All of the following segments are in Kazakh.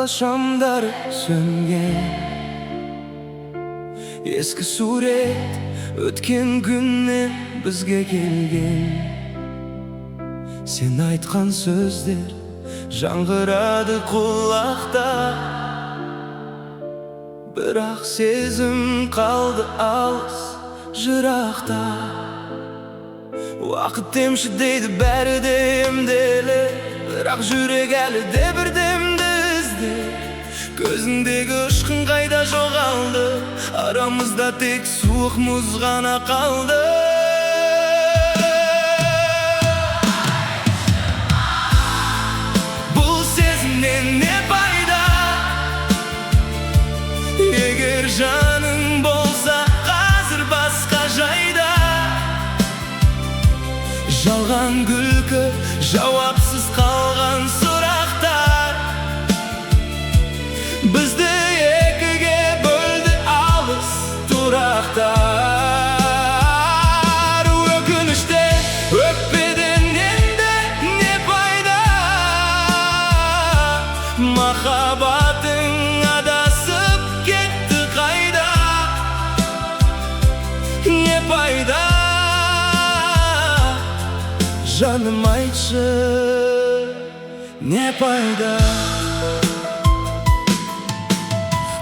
Дала шамдары сөнген, ескі сурет өткен күннен бізге келген. Сен айтқан сөздер жаңғырады құлақта, бірақ сезім қалды алыс жырақта. Уақыт емші дейді бәрі де емделі, бірақ жүрек әлі де бір демді ізде. Көзіндегі ұшқын қайда жоғалды, арамызда тек суық мұз ғана қалды. Бұл сезімнен не пайда, егер жаның болса қазір басқа жайда. Жалған күлкі, жауапсыз қалған сұрақтар, бізді екіге бөлді алыс тұрақтар. Өкініштен, өкпеден енді не пайда, махаббатың адасып кетті қайда. Не пайда, жаным айтшы, не пайда.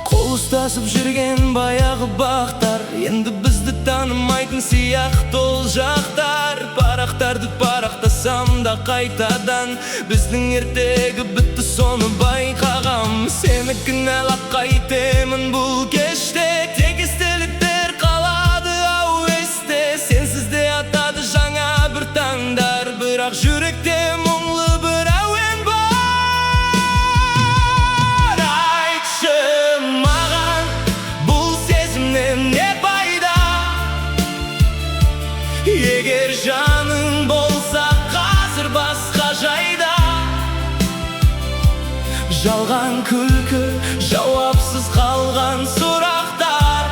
Қол ұстасып жүрген баяғы бақтар, енді бізді танымайтын сияқты ол жақтар. Парақтарды парақтасам да қайтадан, біздің ертегі бітті соны байқағам. Сені кінәлап қайтемін бұл кеште, тек естеліктер қалады ау есте. Сенсіз де атады жаңа бір таңдар, бірақ жүректе мұңлы бір әуен бар. Айтшы маған, бұл сезімнен не пайда, егер жаның болса қазір басқа жайда. Жалған күлкі, жауапсыз қалған сұрақтар,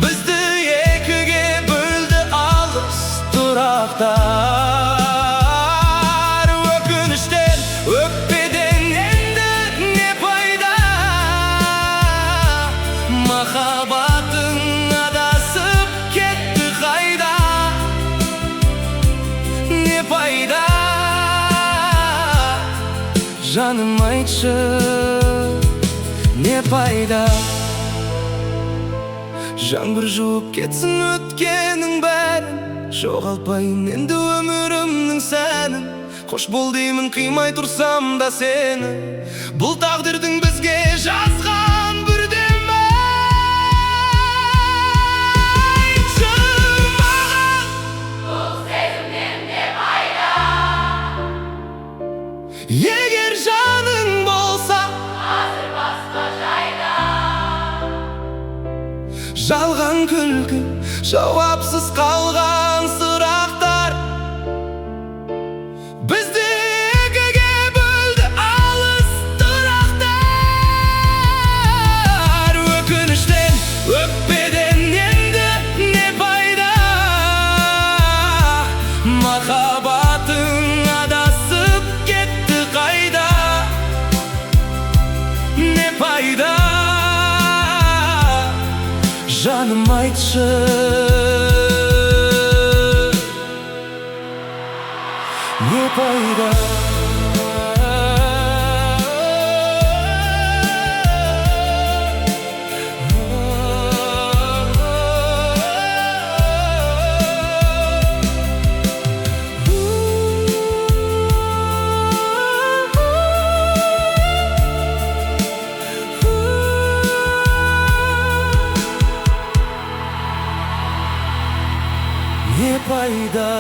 бізді екіге бөлді алыс тұрақтар. Өкініштен, өкпеден енді не пайда, махаббатың адасып кетті қайда. Не пайда, жаным айтшы, не пайда. Жаңбыр жуып кетсін өткенің бәрін, жоғалтпайын енді өмірімнің сәнін. Қош бол деймін қимай тұрсам да сені, бұл тағдырдың бізге жазған бірдеме. Айтшы маған, бұл сезімнен не пайда, егер жаның болса қазір басқа жайда. жалған күлкі, жауапсыз қалған сұрақтар, бізді екіге бөлді алыс тұрақтар. Өкініштен, өкпеден енді не пайда, махаббатың адасып кетті қайда. Не пайда, жаным айтшы, не пайда. Не пайда.